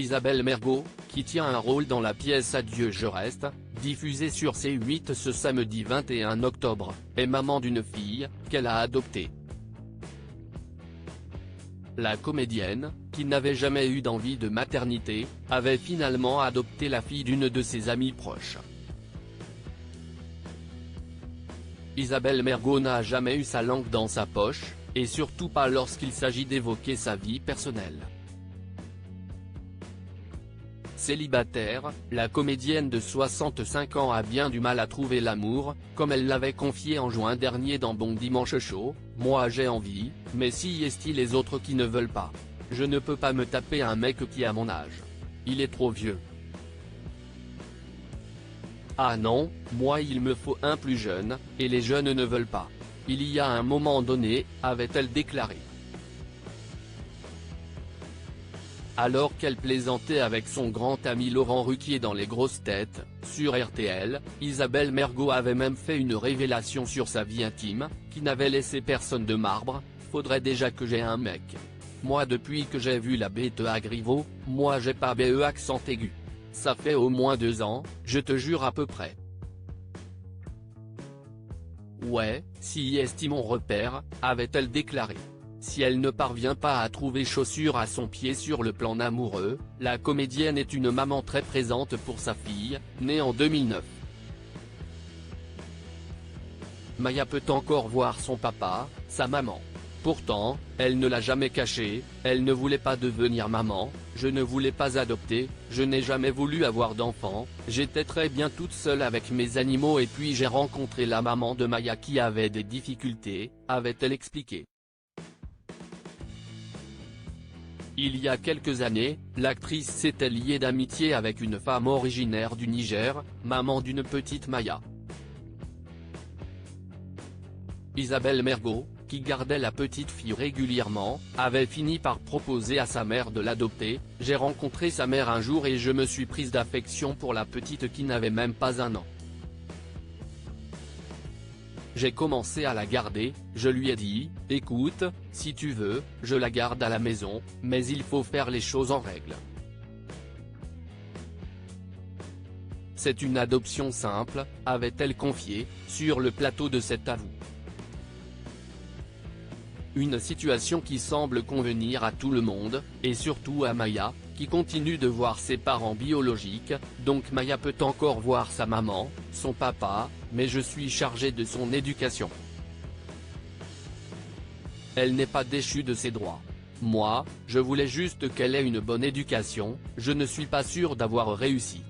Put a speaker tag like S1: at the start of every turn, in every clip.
S1: Isabelle Mergo, qui tient un rôle dans la pièce Adieu je reste, diffusée sur C8 ce samedi 21 octobre, est maman d'une fille, qu'elle a adoptée. La comédienne, qui n'avait jamais eu d'envie de maternité, avait finalement adopté la fille d'une de ses amies proches. Isabelle Mergo n'a jamais eu sa langue dans sa poche, et surtout pas lorsqu'il s'agit d'évoquer sa vie personnelle. Célibataire, la comédienne de 65 ans a bien du mal à trouver l'amour, comme elle l'avait confié en juin dernier dans Bon Dimanche Show. « Moi j'ai envie, mais si est-il les autres qui ne veulent pas. Je ne peux pas me taper un mec qui a mon âge. Il est trop vieux. Ah non, moi il me faut un plus jeune, et les jeunes ne veulent pas. Il y a un moment donné, avait-elle déclaré. Alors qu'elle plaisantait avec son grand ami Laurent Ruquier dans Les Grosses Têtes, sur RTL, Isabelle Mergo avait même fait une révélation sur sa vie intime, qui n'avait laissé personne de marbre. « Faudrait déjà que j'ai un mec. Moi depuis que j'ai vu la bête à Griveaux, moi j'ai pas BE accent aigu. Ça fait au moins 2 ans, je te jure à peu près. Ouais, si est mon repère, avait-elle déclaré. Si elle ne parvient pas à trouver chaussure à son pied sur le plan amoureux, la comédienne est une maman très présente pour sa fille, née en 2009. Maya peut encore voir son papa, sa maman. Pourtant, elle ne l'a jamais caché, elle ne voulait pas devenir maman, je ne voulais pas adopter, je n'ai jamais voulu avoir d'enfant, j'étais très bien toute seule avec mes animaux et puis j'ai rencontré la maman de Maya qui avait des difficultés, avait-elle expliqué. Il y a quelques années, l'actrice s'était liée d'amitié avec une femme originaire du Niger, maman d'une petite Maya. Isabelle Mergo, qui gardait la petite fille régulièrement, avait fini par proposer à sa mère de l'adopter. « J'ai rencontré sa mère un jour et je me suis prise d'affection pour la petite qui n'avait même pas 1 an. J'ai commencé à la garder, je lui ai dit, écoute, si tu veux, je la garde à la maison, mais il faut faire les choses en règle. C'est une adoption simple, avait-elle confié, sur le plateau de cet avou. Une situation qui semble convenir à tout le monde, et surtout à Maya, qui continue de voir ses parents biologiques, donc Maya peut encore voir sa maman, son papa, mais je suis chargée de son éducation. Elle n'est pas déchue de ses droits. Moi, je voulais juste qu'elle ait une bonne éducation, je ne suis pas sûre d'avoir réussi.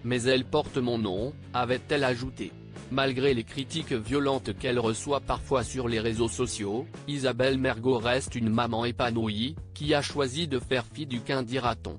S1: Mais elle porte mon nom, avait-elle ajouté. Malgré les critiques violentes qu'elle reçoit parfois sur les réseaux sociaux, Isabelle Mergo reste une maman épanouie, qui a choisi de faire fi du qu'un dira-t-on.